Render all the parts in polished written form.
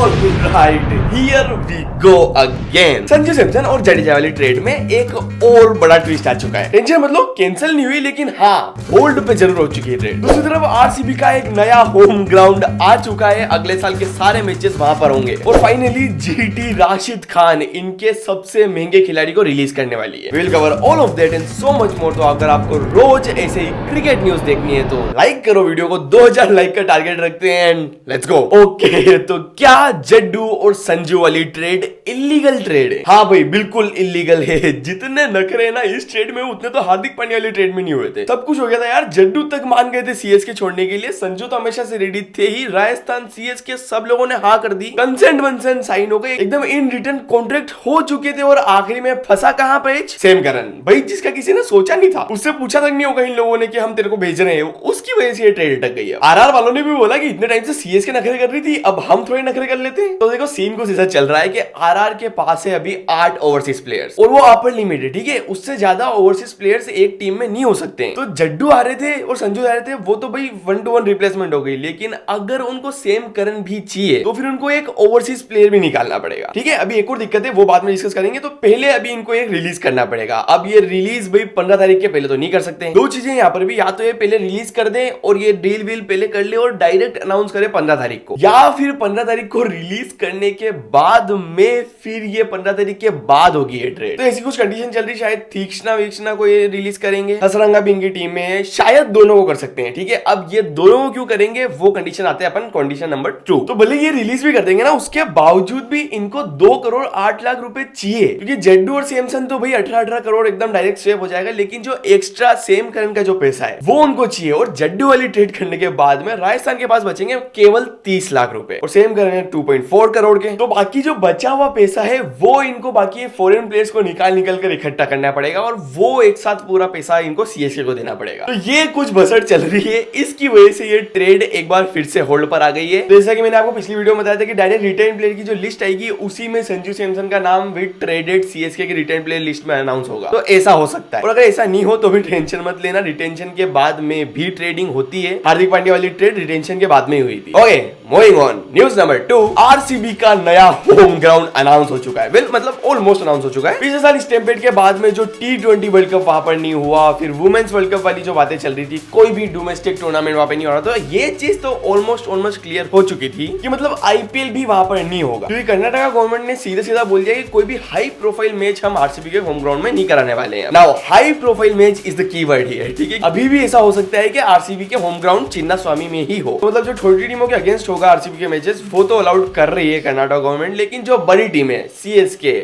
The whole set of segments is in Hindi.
Alright, here we go again. Sanju Samson और जडेजा वाली ट्रेड में एक और बड़ा ट्विस्ट आ चुका है। टेंशन मतलब कैंसिल नहीं हुई, लेकिन हाँ होल्ड पे जरूर हो चुकी है ट्रेड। दूसरी तरफ आरसीबी का एक नया होम ग्राउंड आ चुका है, अगले साल के सारे मैचेस वहां पर होंगे। और फाइनली जीटी राशिद खान इनके सबसे महंगे खिलाड़ी को रिलीज करने वाली है। Will cover all of that and so much more. तो अगर आपको रोज ऐसे ही क्रिकेट न्यूज देखनी है तो लाइक करो वीडियो को, 2000 लाइक का टारगेट रखते हैं एंड लेट्स गो। ओके, तो क्या जड्डू और संजू वाली ट्रेड इलीगल ट्रेड है? हाँ भाई, बिल्कुल इलीगल है। जितने नखरे ना इस ट्रेड में उतने तो हार्दिक पांड्या वाली ट्रेड में नहीं हुए थे। सब कुछ हो गया था यार, जड्डू तक मान गए थे सीएसके छोड़ने के लिए, संजू तो हमेशा से रेडी थे ही। राजस्थान सीएसके सब लोगों ने हाँ कर दी, कंसेंट वंसेंट साइन हो गए, एकदम इन रिटर्न कॉन्ट्रैक्ट हो चुके थे। और आखिरी में फंसा कहां पे? सेम करन भाई, जिसका किसी ने सोचा नहीं था, उससे पूछा तक नहीं होगा इन लोगों ने कि हम तेरे को भेज रहे हैं, उसकी वजह से ये ट्रेड अटक गई है। आरआर वालों ने भी बोला कि इतने टाइम से सीएसके नखरे कर रही थी, अब हम थोड़े नखरे कर लेते हैं। तो देखो सीन कुछ ऐसा चल रहा है कि आरआर के पास है अभी 8 ओवरसीज प्लेयर्स और वो अपर लिमिट है, ठीक है। उससे ज्यादा ओवरसीज प्लेयर्स एक टीम में नहीं हो सकते हैं। तो जड्डू आ रहे थे और संजू आ रहे थे, वो तो भाई 1-to-1 रिप्लेसमेंट हो गई। लेकिन अगर उनको सेम करन भी चाहिए तो फिर उनको एक ओवरसीज प्लेयर भी निकालना पड़ेगा, ठीक है। अभी एक और दिक्कत है, वो बाद में डिस्कस करेंगे। तो पहले अभी इनको एक रिलीज करना पड़ेगा। अब ये रिलीज भाई 15 तारीख के पहले तो नहीं कर सकते। दो चीजें यहाँ पर भी, या तो ये पहले रिलीज कर दे और ये डील वील पहले कर ले और डायरेक्ट अनाउंस करे 15 तारीख को, या फिर 15 तारीख को रिलीज करने के बाद में फिर ये 15 तारीख के बाद होगी ये ट्रेड। तो ऐसी कुछ कंडीशन चल रही, शायद तीक्ष्णा वीक्षणा को ये रिलीज करेंगे, हसरंगा भी इनकी टीम में है, शायद दोनों को कर सकते हैं, ठीक है। अब ये दोनों को क्यों करेंगे, वो कंडीशन आते हैं अपन कंडीशन नंबर 2। तो भले ये रिलीज भी कर देंगे ना, उसके बावजूद भी इनको 2 करोड़ 8 लाख रुपए चाहिए, क्योंकि जड्डू और सैमसन तो भाई 18 करोड़ एकदम डायरेक्ट स्वेप हो जाएगा। लेकिन जो एक्स्ट्रा सेम करन का जो पैसा है वो उनको चाहिए। और जड्डू वाली ट्रेड करने के बाद में राजस्थान के पास बचेंगे केवल 30 लाख रुपए और सेम करन 2.4 करोड़ के। तो बाकी जो बचा हुआ पैसा है वो इनको बाकी फॉरेन प्लेयर्स को निकाल कर इकट्ठा करना पड़ेगा और वो एक साथ पूरा पैसा इनको सीएसके को देना पड़ेगा। तो ये कुछ बसट चल रही है, इसकी वजह से ये ट्रेड एक बार फिर से होल्ड पर आ गई है। जैसा कि मैंने आपको पिछली वीडियो में बताया था कि डायरेक्ट रिटेन प्लेयर की जो लिस्ट आएगी उसी में संजू सैमसन का नाम विद ट्रेडेड सीएसके की रिटेन प्लेयर लिस्ट में अनाउंस होगा। तो ऐसा हो सकता है, और अगर ऐसा नहीं हो तो भी टेंशन मत लेना, रिटेंशन के बाद में भी ट्रेडिंग होती है। हार्दिक पांड्या वाली ट्रेड रिटेंशन के बाद में हुई थी। Okay, moving on, news number 2। RCB का नया होम ग्राउंड अनाउंस हो चुका है। वेल मतलब ऑलमोस्ट अनाउंस हो चुका है। पिछले साल स्टैम्पेड के बाद में जो T20 वर्ल्ड कप वहां पर नहीं हुआ, फिर वुमेन्स वर्ल्ड कप वाली जो बातें चल रही थी, कोई भी डोमेस्टिक टूर्नामेंट वहां पे नहीं हो रहा था। तो ये चीज तो ऑलमोस्ट क्लियर हो चुकी थी कि मतलब आईपीएल भी वहां पर नहीं होगा, क्योंकि कर्नाटका गवर्नमेंट ने सीधा बोल दिया कि कोई भी हाई प्रोफाइल मैच हम आरसीबी के होम ग्राउंड में नहीं कराने वाले हैं। Now high profile match is the keyword here, ठीक है। अभी भी ऐसा हो सकता है कि आरसीबी के होम ग्राउंड चिन्ना स्वामी में ही हो, तो मतलब जो छोटी टीमों के अगेंस्ट होगा आरसीबी के मैचेस वो तो अलाउड कर रही है कर्नाटक गवर्नमेंट। लेकिन जो बड़ी टीम है सीएसके,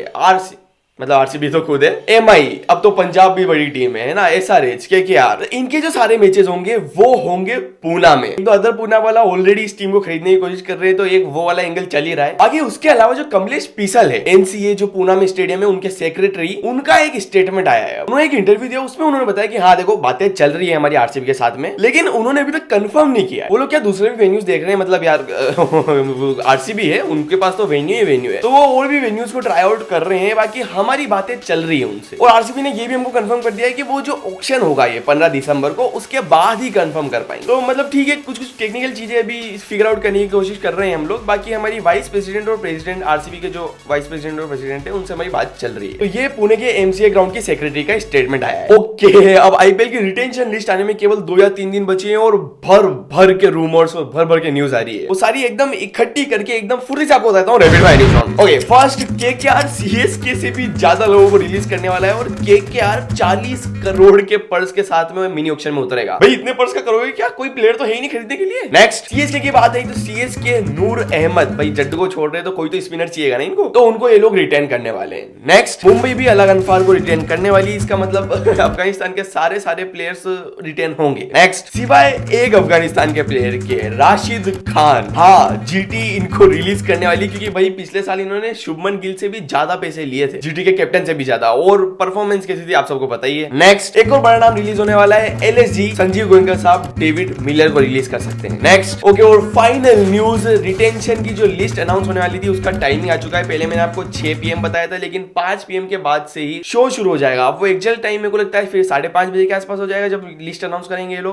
मतलब आरसीबी तो खुद है, एमआई, अब तो पंजाब भी बड़ी टीम है ना, एसआरएच, केकेआर, इनके जो सारे मैचेस होंगे वो होंगे पूना में। तो अदर पूना वाला ऑलरेडी इस टीम को खरीदने की कोशिश कर रहे हैं, तो एक वो वाला एंगल चल ही रहा है। आगे उसके अलावा जो कमलेश पीसल है, एनसीए जो पूना में स्टेडियम है, उनके सेक्रेटरी, उनका एक स्टेटमेंट आया है। उन्होंने एक इंटरव्यू दिया, उसमें उन्होंने बताया कि हाँ देखो बातें चल रही है हमारी आरसीबी के साथ में, लेकिन उन्होंने अभी तक कंफर्म नहीं किया। वो लोग क्या दूसरे भी वेन्यूज देख रहे हैं, मतलब यार आरसीबी है उनके पास तो वेन्यू है, तो वो और भी वेन्यूज को ट्राई आउट कर रहे हैं। बाकी हमारी बातें चल रही है उनसे। और आरसीबी ने ये भी हमको कंफर्म कर दिया है कि वो जो ऑक्शन होगा ये 15 दिसंबर को, उसके बाद ही कंफर्म कर पाएंगे। तो मतलब ठीक है, कुछ टेक्निकल चीजें अभी फिगर आउट करने की कोशिश कर रहे हैं हम लोग। बाकी हमारी वाइस प्रेसिडेंट और प्रेसिडेंट, आरसीबी के जो वाइस प्रेसिडेंट और प्रेसिडेंट है, उनसे हमारी बात चल रही है। तो ये पुणे के एमसीए ग्राउंड की सेक्रेटरी का स्टेटमेंट आया है। ओके, अब आईपीएल की रिटेंशन लिस्ट आने में केवल 2 या 3 दिन बचे हैं और भर के रूमर्स और भर के न्यूज आ रही है। वो सारी एकदम इकट्ठी करके एकदम फुर्री से आपको बताता हूं rapid fire news. Okay, first KKR CSK से भी ज्यादा लोगों को रिलीज करने वाला है और केकेआर 40 करोड़ के पर्स के साथ में मिनी ऑक्शन में उतरेगा। भाई इतने पर्स का करोगे क्या? कोई प्लेयर तो है ही नहीं खरीदने के लिए। नेक्स्ट सीएसके की बात है तो सीएसके नूर अहमद, भाई जड्डू को छोड़ रहे तो कोई तो स्पिनर चाहिएगा ना इनको, तो उनको ये लोग रिटेन करने वाले हैं। नेक्स्ट मुंबई भी अलग अनफार को रिटेन करने वाली, इसका मतलब अफगानिस्तान के सारे प्लेयर्स रिटेन होंगे। नेक्स्ट सिवाय एक अफगानिस्तान के प्लेयर के, राशिद खान, हाँ जीटी इनको रिलीज करने वाली, क्योंकि भाई पिछले साल इन्होंने शुभमन गिल से भी ज्यादा पैसे लिए थे, जीटी के कैप्टन से भी ज्यादा, और परफॉर्मेंस कैसी थी आप सबको पता ही है। नेक्स्ट एक और बड़ा नाम रिलीज होने वाला है, एलएसजी संजीव गोयनका साहब डेविड मिलर को रिलीज कर सकते हैं। नेक्स्ट ओके, और फाइनल न्यूज, रिटेंशन की जो लिस्ट अनाउंस होने वाली थी उसका टाइमिंग आ चुका है। पहले मैंने आपको 6 PM बताया था, लेकिन 5 PM के बाद से ही शो शुरू हो जाएगा। अब वो एक्चुअल टाइम मेरे को लगता है फिर 5:30 बजे के आसपास हो जाएगा जब लिस्ट अनाउंस करेंगे ये लोग।